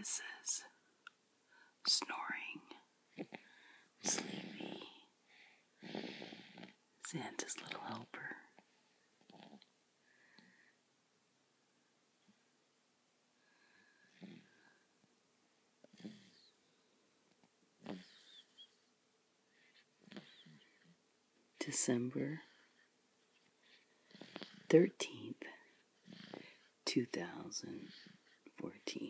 This is snoring, sleepy, Santa's little helper. December 13th, 2014.